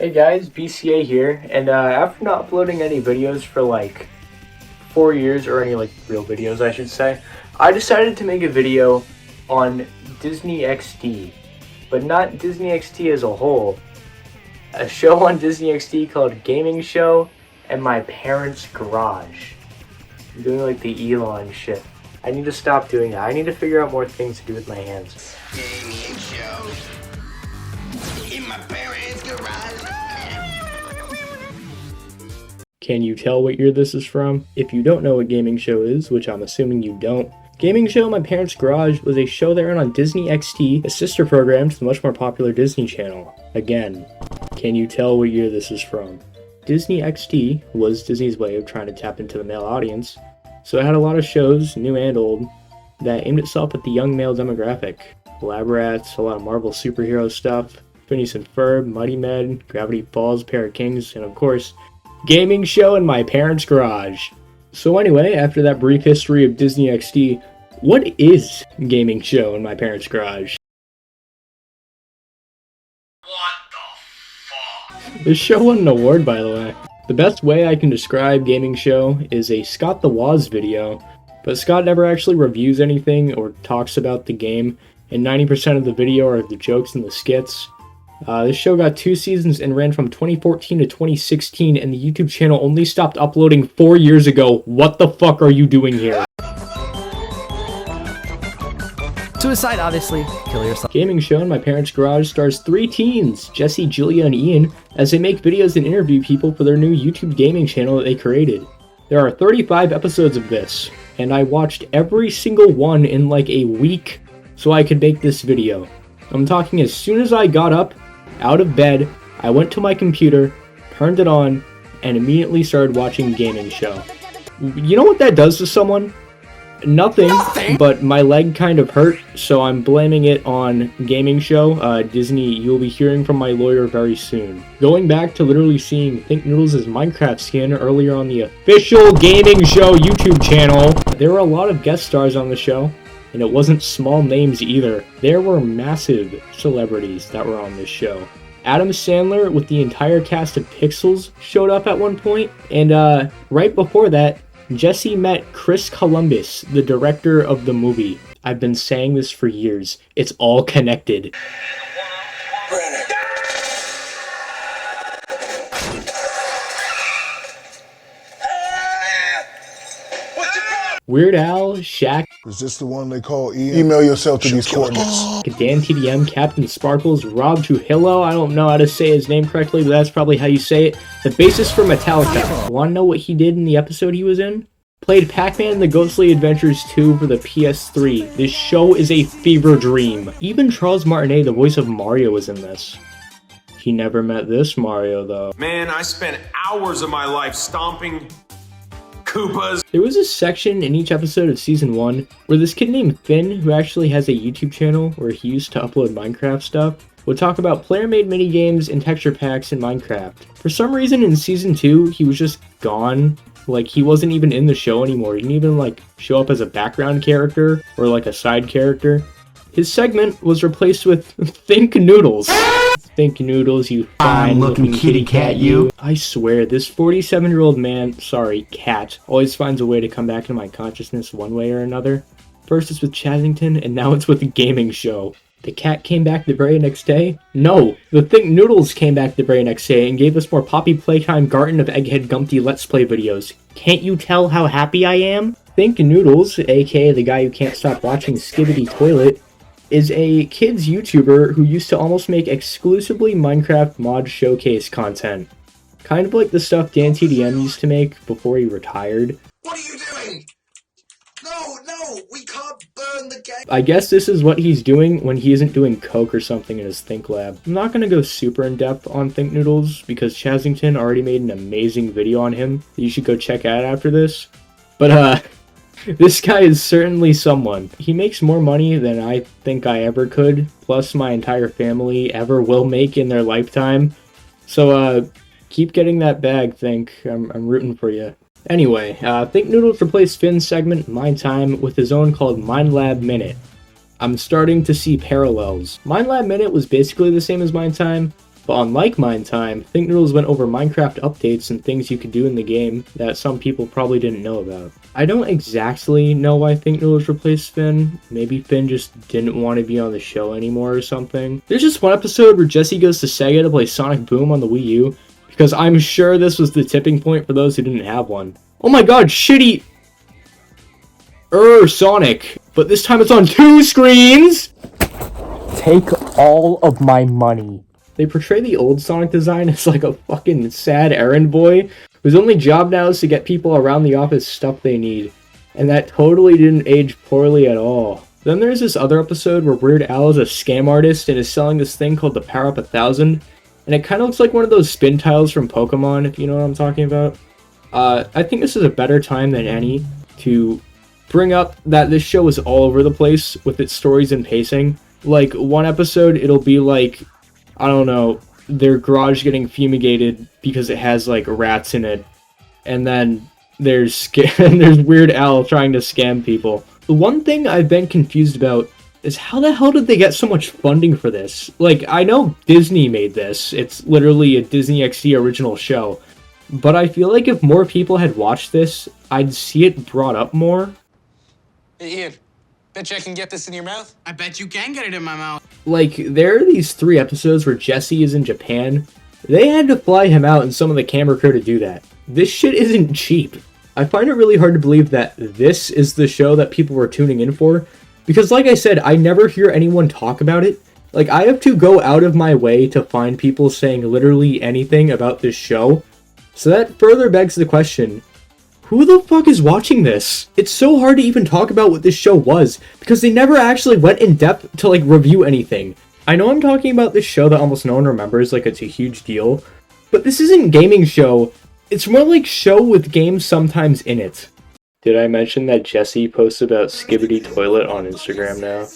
Hey guys, BCA here, and after not uploading any videos for like 4 years, or any like real videos I should say, I decided to make a video on Disney XD, but not Disney XD as a whole. A show on Disney XD called Gaming Show and My Parents' Garage. I'm doing like the Elon shit. I need to stop doing that. I need to figure out more things to do with my hands. Gaming Show in my parents' garage. Can you tell what year this is from? If you don't know what Gaming Show is, which I'm assuming you don't, Gaming Show My Parents' Garage was a show that ran on Disney XD, a sister program to the much more popular Disney Channel. Again, can you tell what year this is from? Disney XD was Disney's way of trying to tap into the male audience, so it had a lot of shows, new and old, that aimed itself at the young male demographic. Lab Rats, a lot of Marvel superhero stuff, Phineas and Ferb, Mighty Men, Gravity Falls, Pair of Kings, and of course, Gaming Show in My Parents' Garage. So anyway, after that brief history of Disney XD, what is Gaming Show in My Parents' Garage? What the fuck? This show won an award, by the way. The best way I can describe Gaming Show is a Scott the Woz video, but Scott never actually reviews anything or talks about the game, and 90% of the video are the jokes and the skits. This show got 2 seasons and ran from 2014 to 2016, and the YouTube channel only stopped uploading 4 years ago. What the fuck are you doing here? Suicide, obviously. Kill yourself. Gaming Show in My Parents' Garage stars 3 teens, Jesse, Julia, and Ian, as they make videos and interview people for their new YouTube gaming channel that they created. There are 35 episodes of this, and I watched every single one in like a week so I could make this video. I'm talking as soon as I got up, out of bed, I went to my computer, turned it on, and immediately started watching Gaming Show. You know what that does to someone? Nothing, but my leg kind of hurt, so I'm blaming it on Gaming Show. Disney, you'll be hearing from my lawyer very soon. Going back to literally seeing Thinknoodles' Minecraft skin earlier on the official Gaming Show YouTube channel, there were a lot of guest stars on the show, and it wasn't small names either. There were massive celebrities that were on this show. Adam Sandler with the entire cast of Pixels showed up at one point, and right before that, Jesse met Chris Columbus, the director of the movie. I've been saying this for years. It's all connected. Weird Al, Shaq, Is this the one they call Ian? Email yourself to these coordinates. Dan TDM, Captain Sparkles, Rob Trujillo, I don't know how to say his name correctly, but that's probably how you say it. The bassist for Metallica. Wanna know what he did in the episode he was in? Played Pac-Man The Ghostly Adventures 2 for the PS3. This show is a fever dream. Even Charles Martinet, the voice of Mario, was in this. He never met this Mario, though. Man, I spent hours of my life stomping Koopas. There was a section in each episode of Season 1 where this kid named Finn, who actually has a YouTube channel where he used to upload Minecraft stuff, would talk about player-made minigames and texture packs in Minecraft. For some reason in Season 2, he was just gone. Like, he wasn't even in the show anymore. He didn't even, like, show up as a background character or, like, a side character. His segment was replaced with Thinknoodles. Thinknoodles, you fine-looking kitty cat, you. I swear, this 47-year-old man, sorry, cat, always finds a way to come back into my consciousness one way or another. First it's with Chazington, and now it's with the Gaming Show. The cat came back the very next day? No, the Thinknoodles came back the very next day and gave us more Poppy Playtime Garden of Egghead Gumpty Let's Play videos. Can't you tell how happy I am? Thinknoodles, aka the guy who can't stop watching Skibbity Toilet, is a kids YouTuber who used to almost make exclusively Minecraft mod showcase content. Kind of like the stuff Dan TDM used to make before he retired. What are you doing? No, we can't burn the game. I guess this is what he's doing when he isn't doing coke or something in his Think Lab. I'm not gonna go super in depth on Thinknoodles because Chazington already made an amazing video on him that you should go check out after this. But this guy is certainly someone. He makes more money than I think I ever could, plus my entire family ever will make in their lifetime. So, keep getting that bag, Think. I'm rooting for you. Anyway, Thinknoodles replaced Finn's segment, Mind Time, with his own called Mind Lab Minute. I'm starting to see parallels. Mind Lab Minute was basically the same as Mind Time, But unlike Mine Time, Thinknoodles went over Minecraft updates and things you could do in the game that some people probably didn't know about. I don't exactly know why Thinknoodles replaced Finn. Maybe Finn just didn't want to be on the show anymore or something. There's just one episode where Jesse goes to Sega to play Sonic Boom on the Wii U, because I'm sure this was the tipping point for those who didn't have one. Oh my god, shitty Sonic, but this time it's on 2 screens! Take all of my money. They portray the old Sonic design as like a fucking sad errand boy whose only job now is to get people around the office stuff they need. And that totally didn't age poorly at all. Then there's this other episode where Weird Al is a scam artist and is selling this thing called the Power Up 1000. And it kind of looks like one of those spin tiles from Pokemon, if you know what I'm talking about. I think this is a better time than any to bring up that this show is all over the place with its stories and pacing. Like, one episode, it'll be like, I don't know, their garage getting fumigated because it has, like, rats in it. And then there's Weird Al trying to scam people. The one thing I've been confused about is how the hell did they get so much funding for this? Like, I know Disney made this. It's literally a Disney XD original show. But I feel like if more people had watched this, I'd see it brought up more. Hey, Ian, bet you I can get this in your mouth? I bet you can get it in my mouth. Like, there are these 3 episodes where Jesse is in Japan. They had to fly him out and some of the camera crew to do that. This shit isn't cheap. I find it really hard to believe that this is the show that people were tuning in for. Because like I said, I never hear anyone talk about it. Like, I have to go out of my way to find people saying literally anything about this show. So that further begs the question, who the fuck is watching this? It's so hard to even talk about what this show was, because they never actually went in depth to, like, review anything. I know I'm talking about this show that almost no one remembers, like it's a huge deal, but this isn't gaming show. It's more like show with games sometimes in it. Did I mention that Jesse posts about Skibbity Toilet on Instagram now?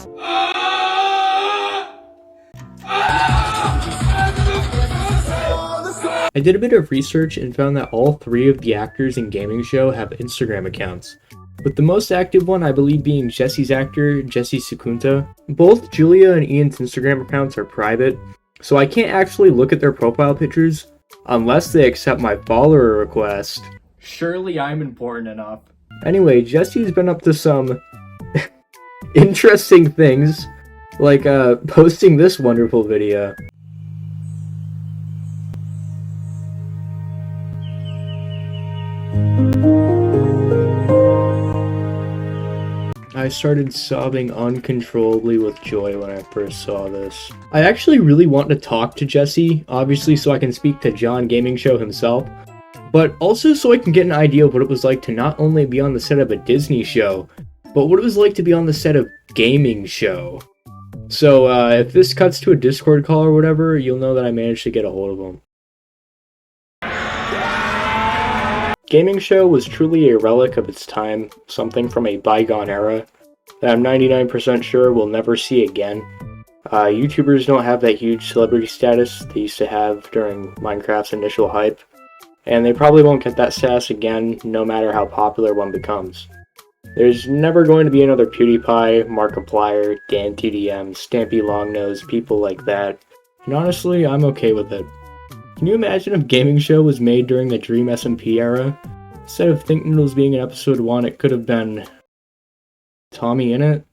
I did a bit of research and found that all 3 of the actors in Gaming Show have Instagram accounts, with the most active one I believe being Jesse's actor, Jesse Sukunta. Both Julia and Ian's Instagram accounts are private, so I can't actually look at their profile pictures unless they accept my follower request. Surely I'm important enough. Anyway, Jesse's been up to some interesting things, like posting this wonderful video. I started sobbing uncontrollably with joy when I first saw this. I actually really want to talk to Jesse, obviously so I can speak to John Gaming Show himself, but also so I can get an idea of what it was like to not only be on the set of a Disney show, but what it was like to be on the set of Gaming Show. So if this cuts to a Discord call or whatever, you'll know that I managed to get a hold of him. Gaming Show was truly a relic of its time, something from a bygone era that I'm 99% sure we'll never see again. YouTubers don't have that huge celebrity status they used to have during Minecraft's initial hype, and they probably won't get that status again no matter how popular one becomes. There's never going to be another PewDiePie, Markiplier, DanTDM, Stampy Longnose, people like that, and honestly, I'm okay with it. Can you imagine if Gaming Show was made during the Dream SMP era? Instead of Thinknoodles being in episode 1, it could have been Tommy in it?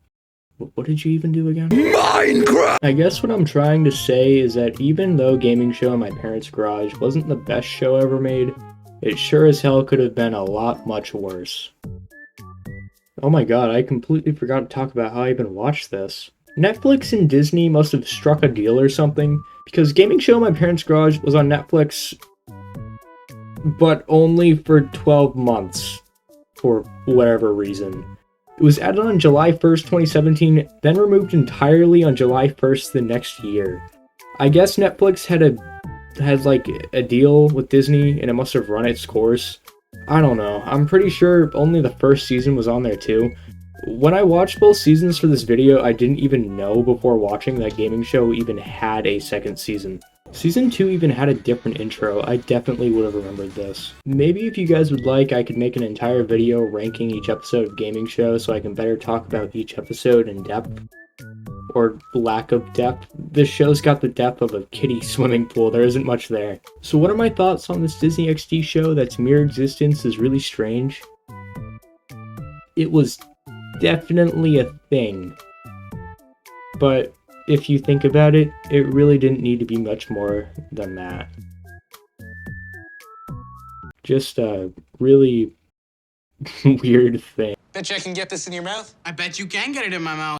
What did you even do again? Minecraft! I guess what I'm trying to say is that even though Gaming Show in my parents' garage wasn't the best show ever made, it sure as hell could have been a lot much worse. Oh my god, I completely forgot to talk about how I even watched this. Netflix and Disney must have struck a deal or something, because Gaming Show in my parents' garage was on Netflix, but only for 12 months, for whatever reason. It was added on July 1st, 2017, then removed entirely on July 1st the next year. I guess Netflix had like a deal with Disney, and it must have run its course. I don't know, I'm pretty sure only the first season was on there too. When I watched both seasons for this video, I didn't even know before watching that Gaming Show even had a second season. Season 2 even had a different intro. I definitely would have remembered this. Maybe if you guys would like, I could make an entire video ranking each episode of Gaming Show so I can better talk about each episode in depth. or lack of depth. This show's got the depth of a kiddie swimming pool. There isn't much there. So what are my thoughts on this Disney XD show that's mere existence is really strange? It was definitely a thing. But if you think about it, it really didn't need to be much more than that. Just a really weird thing. Bet you I can get this in your mouth. I bet you can get it in my mouth.